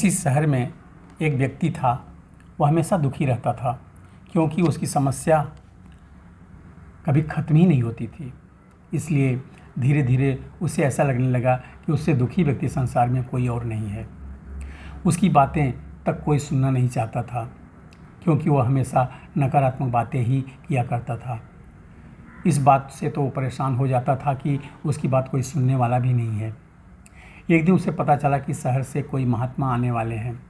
किसी शहर में एक व्यक्ति था। वह हमेशा दुखी रहता था क्योंकि उसकी समस्या कभी ख़त्म ही नहीं होती थी। इसलिए धीरे धीरे उसे ऐसा लगने लगा कि उससे दुखी व्यक्ति संसार में कोई और नहीं है। उसकी बातें तक कोई सुनना नहीं चाहता था क्योंकि वह हमेशा नकारात्मक बातें ही किया करता था। इस बात से तो वो परेशान हो जाता था कि उसकी बात कोई सुनने वाला भी नहीं है। एक दिन उसे पता चला कि शहर से कोई महात्मा आने वाले हैं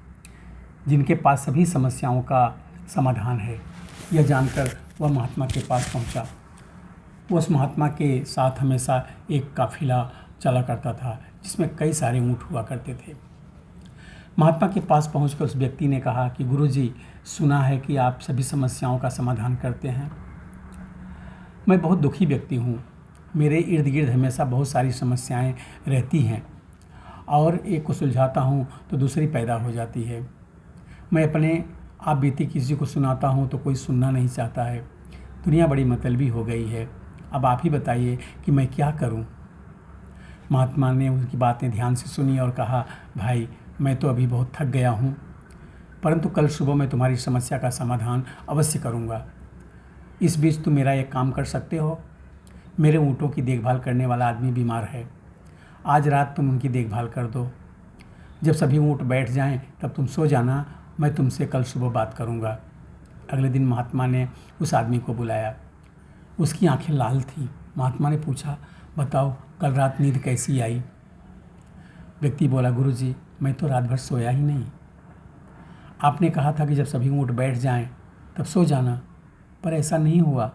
जिनके पास सभी समस्याओं का समाधान है। यह जानकर वह महात्मा के पास पहुंचा। उस महात्मा के साथ हमेशा एक काफिला चला करता था जिसमें कई सारे ऊँट हुआ करते थे। महात्मा के पास पहुंचकर उस व्यक्ति ने कहा कि गुरुजी, सुना है कि आप सभी समस्याओं का समाधान करते हैं। मैं बहुत दुखी व्यक्ति हूँ। मेरे इर्द गिर्द हमेशा बहुत सारी समस्याएं रहती हैं और एक को सुलझाता हूँ तो दूसरी पैदा हो जाती है। मैं अपने आप बीती किसी को सुनाता हूँ तो कोई सुनना नहीं चाहता है। दुनिया बड़ी मतलबी हो गई है। अब आप ही बताइए कि मैं क्या करूँ। महात्मा ने उनकी बातें ध्यान से सुनी और कहा, भाई, मैं तो अभी बहुत थक गया हूँ, परंतु कल सुबह मैं तुम्हारी समस्या का समाधान अवश्य करूँगा। इस बीच तुम मेरा एक काम कर सकते हो। मेरे ऊँटों की देखभाल करने वाला आदमी बीमार है। आज रात तुम उनकी देखभाल कर दो। जब सभी ऊँट बैठ जाएं तब तुम सो जाना। मैं तुमसे कल सुबह बात करूँगा। अगले दिन महात्मा ने उस आदमी को बुलाया। उसकी आंखें लाल थीं। महात्मा ने पूछा, बताओ, कल रात नींद कैसी आई? व्यक्ति बोला, गुरुजी, मैं तो रात भर सोया ही नहीं। आपने कहा था कि जब सभी ऊँट बैठ जाएं तब सो जाना, पर ऐसा नहीं हुआ।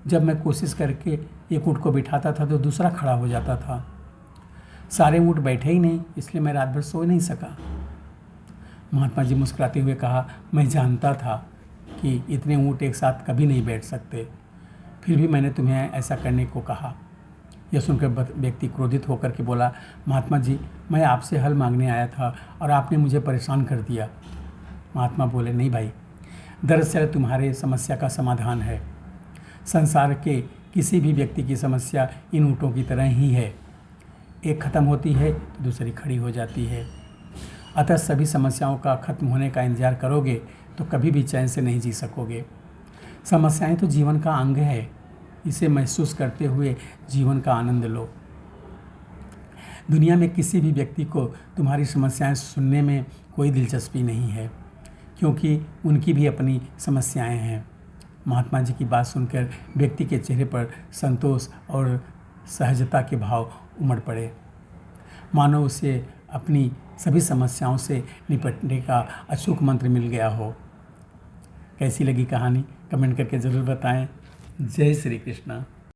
जब मैं कोशिश करके एक ऊँट को बिठाता था तो दूसरा खड़ा हो जाता था। सारे ऊँट बैठे ही नहीं, इसलिए मैं रात भर सो नहीं सका। महात्मा जी मुस्कुराते हुए कहा, मैं जानता था कि इतने ऊँट एक साथ कभी नहीं बैठ सकते, फिर भी मैंने तुम्हें ऐसा करने को कहा। यह सुनकर व्यक्ति क्रोधित होकर के बोला, महात्मा जी, मैं आपसे हल मांगने आया था और आपने मुझे परेशान कर दिया। महात्मा बोले, नहीं भाई, दरअसल तुम्हारे समस्या का समाधान है। संसार के किसी भी व्यक्ति की समस्या इन ऊँटों की तरह ही है। एक ख़त्म होती है तो दूसरी खड़ी हो जाती है। अतः सभी समस्याओं का खत्म होने का इंतजार करोगे तो कभी भी चैन से नहीं जी सकोगे। समस्याएं तो जीवन का अंग है। इसे महसूस करते हुए जीवन का आनंद लो। दुनिया में किसी भी व्यक्ति को तुम्हारी समस्याएं सुनने में कोई दिलचस्पी नहीं है क्योंकि उनकी भी अपनी समस्याएं हैं। महात्मा जी की बात सुनकर व्यक्ति के चेहरे पर संतोष और सहजता के भाव उमड़ पड़े, मानो उसे अपनी सभी समस्याओं से निपटने का अचूक मंत्र मिल गया हो। कैसी लगी कहानी कमेंट करके ज़रूर बताएं। जय श्री कृष्णा।